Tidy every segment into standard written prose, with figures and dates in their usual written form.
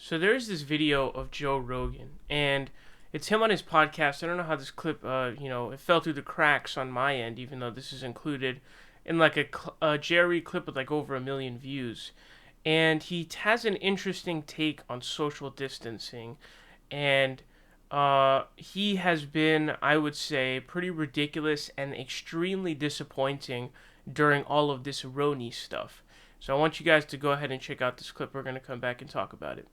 So there's this video of Joe Rogan, and it's him on his podcast. I don't know how this clip, it fell through the cracks on my end, even though this is included in like a Jerry clip with like over 1 million views. And he has an interesting take on social distancing, and he has been, I would say, pretty ridiculous and extremely disappointing during all of this Roni stuff. So I want you guys to go ahead and check out this clip. We're going to come back and talk about it.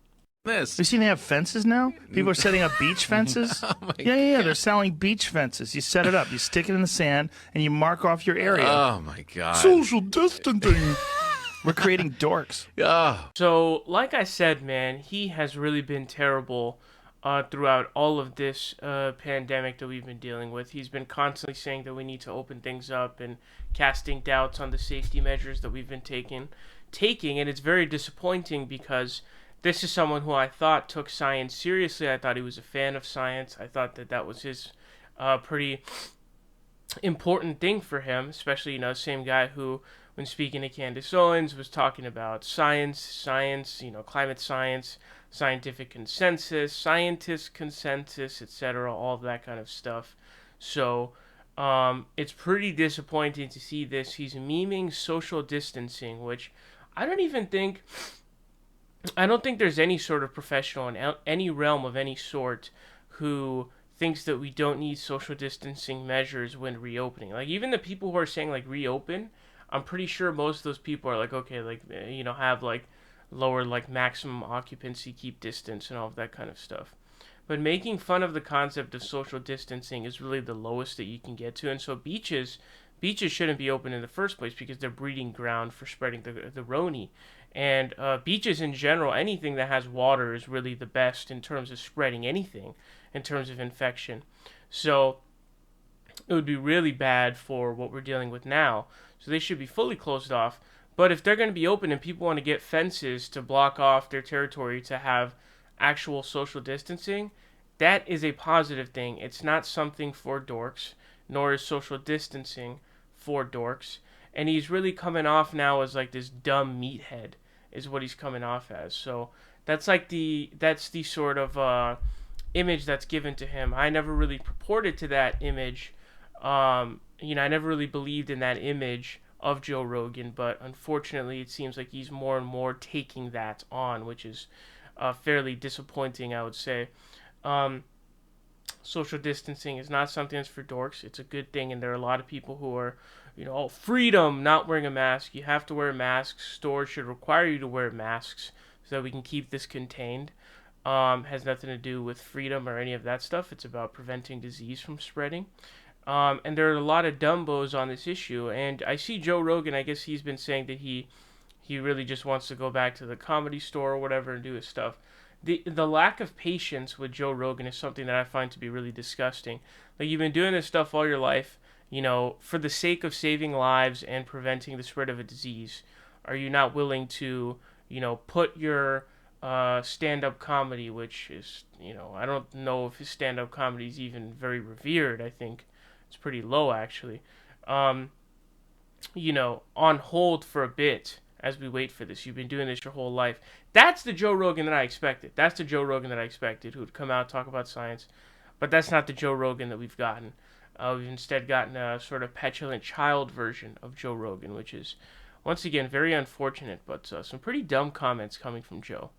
This. You seen they have fences now? People are setting up beach fences. Oh my yeah. God. They're selling beach fences. You set it up, you stick it in the sand, and you mark off your area. Oh my God. Social distancing. We're creating dorks. Oh. So, like I said, man, he has really been terrible throughout all of this pandemic that we've been dealing with. He's been constantly saying that we need to open things up and casting doubts on the safety measures that we've been taking, and it's very disappointing because this is someone who I thought took science seriously. I thought he was a fan of science. I thought that was his pretty important thing for him, especially, same guy who, when speaking to Candace Owens, was talking about science, climate science, scientific consensus, scientist consensus, etc., all of that kind of stuff. So it's pretty disappointing to see this. He's memeing social distancing, which I don't think there's any sort of professional in any realm of any sort who thinks that we don't need social distancing measures when reopening. Like, even the people who are saying, like, reopen, I'm pretty sure most of those people are like, okay, like, have, like, lower, like, maximum occupancy, keep distance, and all of that kind of stuff. But making fun of the concept of social distancing is really the lowest that you can get to. And so beaches shouldn't be open in the first place because they're breeding ground for spreading the Roni. And beaches in general, anything that has water is really the best in terms of spreading anything, in terms of infection. So it would be really bad for what we're dealing with now. So they should be fully closed off. But if they're going to be open and people want to get fences to block off their territory to have actual social distancing, that is a positive thing. It's not something for dorks, nor is social distancing for dorks. And he's really coming off now as like this dumb meathead is what he's coming off as. So that's the sort of image that's given to him. I never really purported to that image. I never really believed in that image of Joe Rogan, but unfortunately it seems like he's more and more taking that on, which is fairly disappointing, I would say. Social distancing is not something that's for dorks. It's a good thing, and there are a lot of people who are, freedom, not wearing a mask. You have to wear a mask. Stores should require you to wear masks so that we can keep this contained. Has nothing to do with freedom or any of that stuff. It's about preventing disease from spreading. And there are a lot of dumbos on this issue. And I see Joe Rogan, I guess he's been saying that he really just wants to go back to the Comedy Store or whatever and do his stuff. The lack of patience with Joe Rogan is something that I find to be really disgusting. Like, you've been doing this stuff all your life, for the sake of saving lives and preventing the spread of a disease. Are you not willing to, put your stand-up comedy, which is, I don't know if his stand-up comedy is even very revered. I think it's pretty low, actually. On hold for a bit as we wait for this. You've been doing this your whole life. That's the Joe Rogan that I expected. That's the Joe Rogan that I expected, who would come out and talk about science. But that's not the Joe Rogan that we've gotten. We've instead gotten a sort of petulant child version of Joe Rogan, which is, once again, very unfortunate, but some pretty dumb comments coming from Joe.